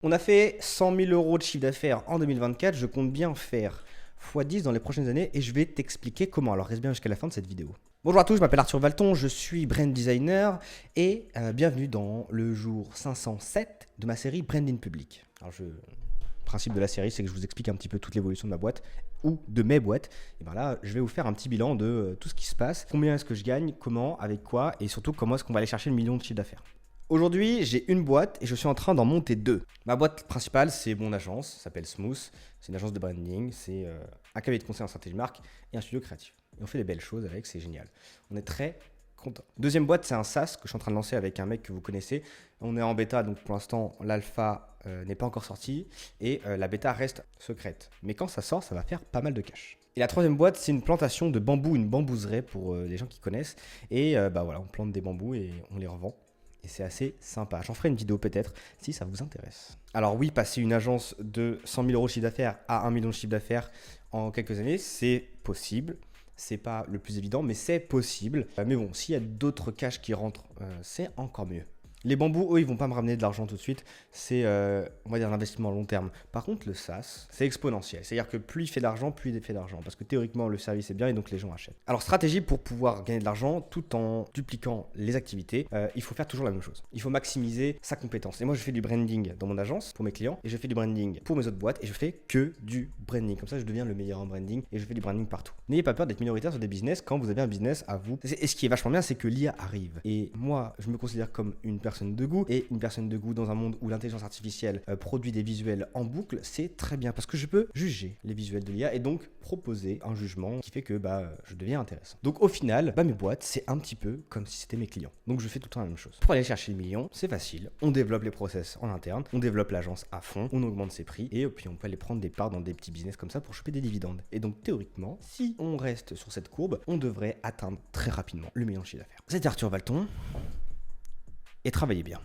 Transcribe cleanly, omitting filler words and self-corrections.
On a fait 100 000 euros de chiffre d'affaires en 2024. Je compte bien faire x10 dans les prochaines années et je vais t'expliquer comment. Alors reste bien jusqu'à la fin de cette vidéo. Bonjour à tous, je m'appelle Arthur Valton, je suis brand designer et bienvenue dans le jour 507 de ma série Branding Public. Alors le principe de la série, c'est que je vous explique un petit peu toute l'évolution de ma boîte ou de mes boîtes. Et bien là, je vais vous faire un petit bilan de tout ce qui se passe, combien est-ce que je gagne, comment, avec quoi et surtout comment est-ce qu'on va aller chercher le million de chiffre d'affaires. Aujourd'hui, j'ai une boîte et je suis en train d'en monter deux. Ma boîte principale, c'est mon agence, ça s'appelle Smooth. C'est une agence de branding, c'est un cabinet de conseil en stratégie de marque et un studio créatif. Et on fait des belles choses avec, c'est génial. On est très content. Deuxième boîte, c'est un SaaS que je suis en train de lancer avec un mec que vous connaissez. On est en bêta, donc pour l'instant, l'alpha n'est pas encore sorti et la bêta reste secrète. Mais quand ça sort, ça va faire pas mal de cash. Et la troisième boîte, c'est une plantation de bambou, une bambouserie pour les gens qui connaissent. Et voilà, on plante des bambous et on les revend. Et c'est assez sympa. J'en ferai une vidéo peut-être si ça vous intéresse. Alors oui, passer une agence de 100 000 euros de chiffre d'affaires à 1 million de chiffre d'affaires en quelques années, c'est possible. C'est pas le plus évident, mais c'est possible. Mais bon, s'il y a d'autres cash qui rentrent, c'est encore mieux. Les bambous, eux, ils vont pas me ramener de l'argent tout de suite. C'est, on va dire, un investissement à long terme. Par contre, le SaaS, c'est exponentiel. C'est-à-dire que plus il fait d'argent, plus il fait d'argent. Parce que théoriquement, le service est bien et donc les gens achètent. Alors, stratégie pour pouvoir gagner de l'argent tout en dupliquant les activités, il faut faire toujours la même chose. Il faut maximiser sa compétence. Et moi, je fais du branding dans mon agence pour mes clients et je fais du branding pour mes autres boîtes et je fais que du branding. Comme ça, je deviens le meilleur en branding et je fais du branding partout. N'ayez pas peur d'être minoritaire sur des business quand vous avez un business à vous. Et ce qui est vachement bien, c'est que l'IA arrive. Et moi, je me considère comme une personne de goût et une personne de goût dans un monde où l'intelligence artificielle produit des visuels en boucle, c'est très bien parce que je peux juger les visuels de l'IA et donc proposer un jugement qui fait que je deviens intéressant. Donc au final, mes boîtes, c'est un petit peu comme si c'était mes clients. Donc je fais tout le temps la même chose. Pour aller chercher le million, c'est facile. On développe les process en interne, on développe l'agence à fond, on augmente ses prix et puis on peut aller prendre des parts dans des petits business comme ça pour choper des dividendes. Et donc théoriquement, si on reste sur cette courbe, on devrait atteindre très rapidement le million de chiffre d'affaires. C'était Arthur Valton et travaillez bien.